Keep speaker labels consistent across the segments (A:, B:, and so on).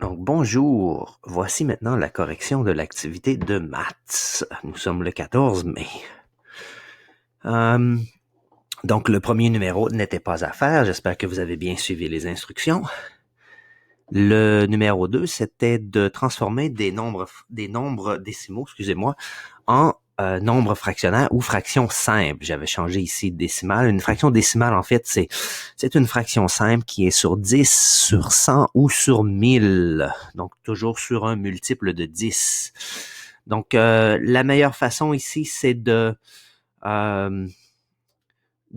A: Donc, bonjour. Voici maintenant la correction de l'activité de maths. Nous sommes le 14 mai. Donc, le premier numéro n'était pas à faire. J'espère que vous avez bien suivi les instructions. Le numéro 2, c'était de transformer des nombres décimaux, en nombres fractionnaires ou fractions simples. J'avais changé ici décimale. Une fraction décimale, en fait, c'est une fraction simple qui est sur 10, sur 100 ou sur 1000. Donc, toujours sur un multiple de 10. Donc, la meilleure façon ici, c'est de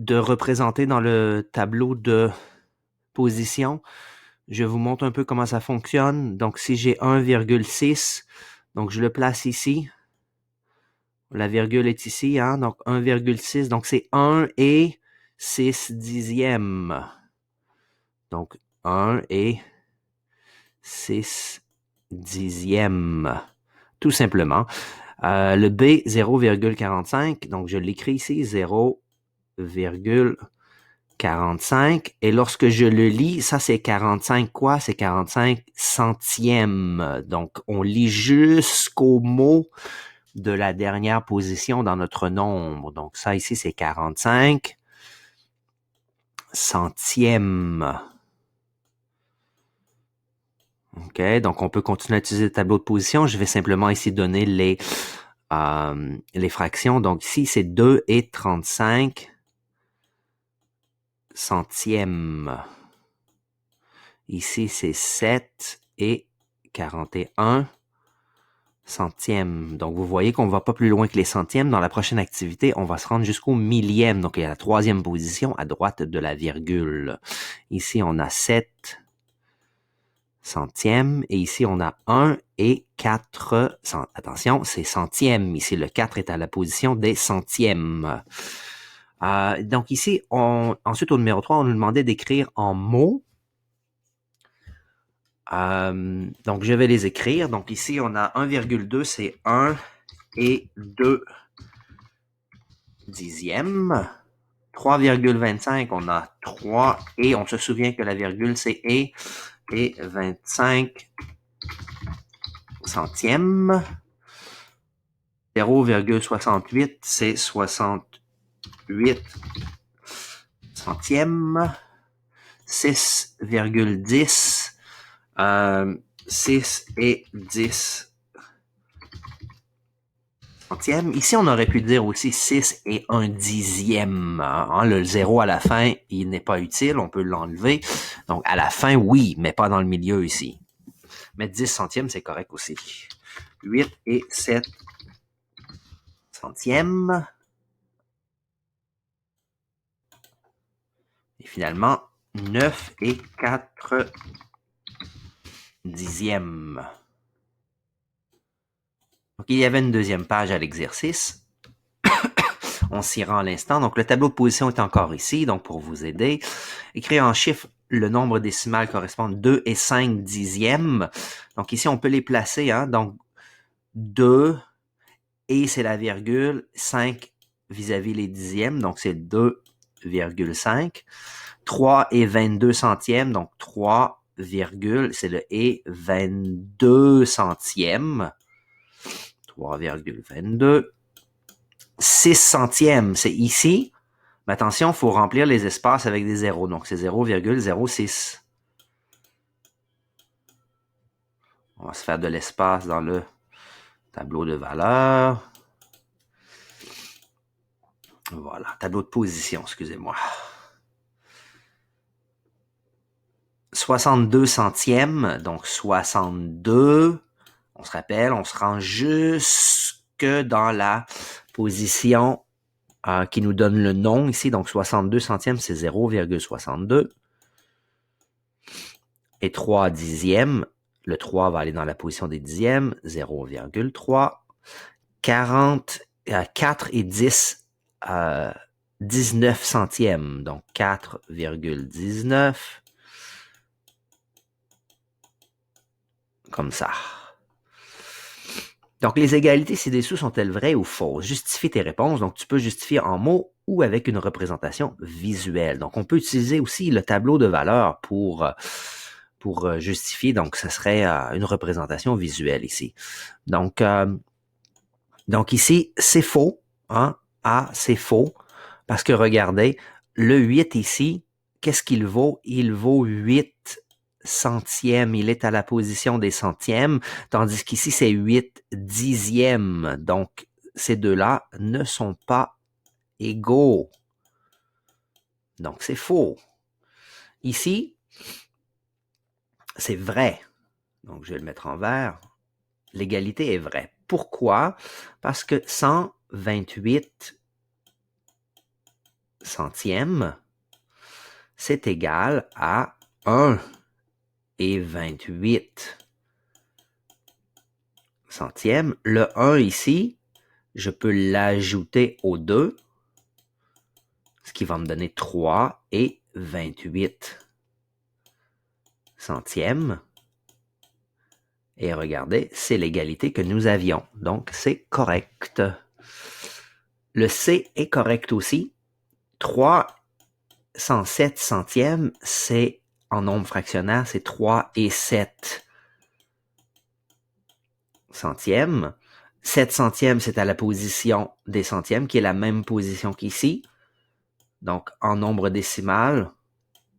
A: représenter dans le tableau de position. Je vous montre un peu comment ça fonctionne. Donc, si j'ai 1,6, donc je le place ici. La virgule est ici, hein? Donc 1,6. Donc, c'est 1 et 6 dixièmes. Donc, 1 et 6 dixièmes. Tout simplement. Le B, 0,45. Donc, je l'écris ici, 0,45. Et lorsque je le lis, ça c'est 45 quoi? C'est 45 centièmes. Donc, on lit jusqu'au mot de la dernière position dans notre nombre. Donc, ça ici, c'est 45 centièmes. OK, donc on peut continuer à utiliser le tableau de position. Je vais simplement ici donner les fractions. Donc, ici, c'est 2 et 35 centièmes. Ici, c'est 7 et 41 centièmes. Donc, vous voyez qu'on ne va pas plus loin que les centièmes. Dans la prochaine activité, on va se rendre jusqu'au millième. Donc, il y a la troisième position à droite de la virgule. Ici, on a 7 centièmes. Et ici, on a 1 et 4. Attention, c'est centièmes. Ici, le 4 est à la position des centièmes. Donc, ici, ensuite, au numéro 3, on nous demandait d'écrire en mots. Donc, je vais les écrire. Donc, ici, on a 1,2, c'est 1 et 2 dixièmes. 3,25, on a 3 et on se souvient que la virgule, c'est et 25 centièmes. 0,68, c'est 68 centièmes. 6,10, 6 et 10 centièmes. Ici, on aurait pu dire aussi 6 et 1 dixième. Hein, le 0 à la fin, il n'est pas utile, on peut l'enlever. Donc, à la fin, oui, mais pas dans le milieu ici. Mais 10 centièmes, c'est correct aussi. 8 et 7 centièmes. Et finalement, 9 et 4 dixièmes. Donc, il y avait une deuxième page à l'exercice. On s'y rend à l'instant. Donc, le tableau de position est encore ici. Donc, pour vous aider, écrire en chiffres le nombre décimal correspond 2 et 5 dixièmes. Donc, ici, on peut les placer. Hein? Donc, 2 et c'est la virgule. 5 vis-à-vis les dixièmes. Donc, c'est 2,5. 3 et 22 centièmes. Donc, 3, c'est le et 22 centièmes. 3,22. 6 centièmes, c'est ici. Mais attention, il faut remplir les espaces avec des zéros. Donc, c'est 0,06. On va se faire de l'espace dans le tableau de valeur. Voilà, tableau de position, excusez-moi. 62 centièmes, donc 62. On se rappelle, on se rend jusque dans la position qui nous donne le nom ici. Donc, 62 centièmes, c'est 0,62. Et 3 dixièmes, le 3 va aller dans la position des dixièmes, 0,3. 4 et 10, 19 centièmes, donc 4,19. Comme ça. Donc, les égalités ci-dessous sont-elles vraies ou fausses? Justifie tes réponses. Donc, tu peux justifier en mots ou avec une représentation visuelle. Donc, on peut utiliser aussi le tableau de valeur pour pour justifier. Donc, ce serait une représentation visuelle ici. Donc ici, c'est faux. Hein? A, c'est faux. Parce que regardez, le 8 ici, qu'est-ce qu'il vaut? Il vaut 8 centièmes. Il est à la position des centièmes, tandis qu'ici, c'est 8 dixièmes. Donc, ces deux-là ne sont pas égaux. Donc, c'est faux. Ici, c'est vrai. Donc, je vais le mettre en vert. L'égalité est vraie. Pourquoi? Parce que 128 centièmes, c'est égal à 1 et 28 centièmes. Le 1 ici, je peux l'ajouter au 2, ce qui va me donner 3 et 28 centièmes. Et regardez, c'est l'égalité que nous avions. Donc, c'est correct. Le C est correct aussi. 307 centièmes, c'est en nombre fractionnaire, c'est 3 et 7 centièmes. 7 centièmes, c'est à la position des centièmes, qui est la même position qu'ici. Donc, en nombre décimal,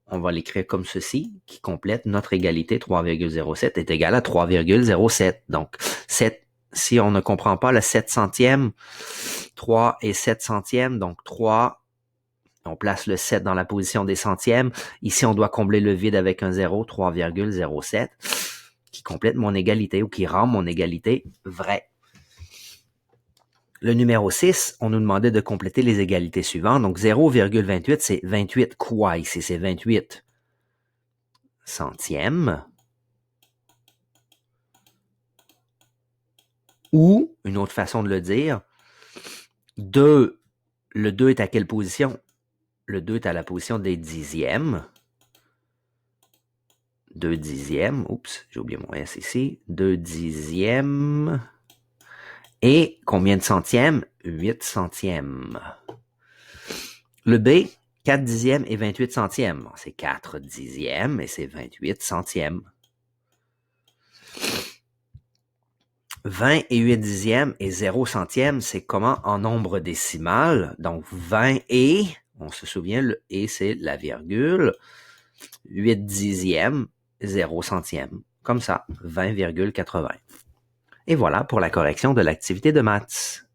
A: on va l'écrire comme ceci, qui complète notre égalité. 3,07 est égal à 3,07. Donc, 7, si on ne comprend pas le 7 centièmes, 3 et 7 centièmes, donc 3, on place le 7 dans la position des centièmes. Ici, on doit combler le vide avec un 0, 3,07, qui complète mon égalité ou qui rend mon égalité vraie. Le numéro 6, on nous demandait de compléter les égalités suivantes. Donc, 0,28, c'est 28 quoi ici? C'est 28 centièmes. Ou, une autre façon de le dire, 2, le 2 est à quelle position? Le 2 est à la position des dixièmes. 2 dixièmes. Oups, j'ai oublié mon S ici. 2 dixièmes. Et combien de centièmes? 8 centièmes. Le B, 4 dixièmes et 28 centièmes. C'est 4 dixièmes et c'est 28 centièmes. 20 et 8 dixièmes et 0 centième, c'est comment en nombre décimal? Donc 20 et, on se souvient, le et c'est la virgule. 8 dixièmes, 0 centième. Comme ça, 20,80. Et voilà pour la correction de l'activité de maths.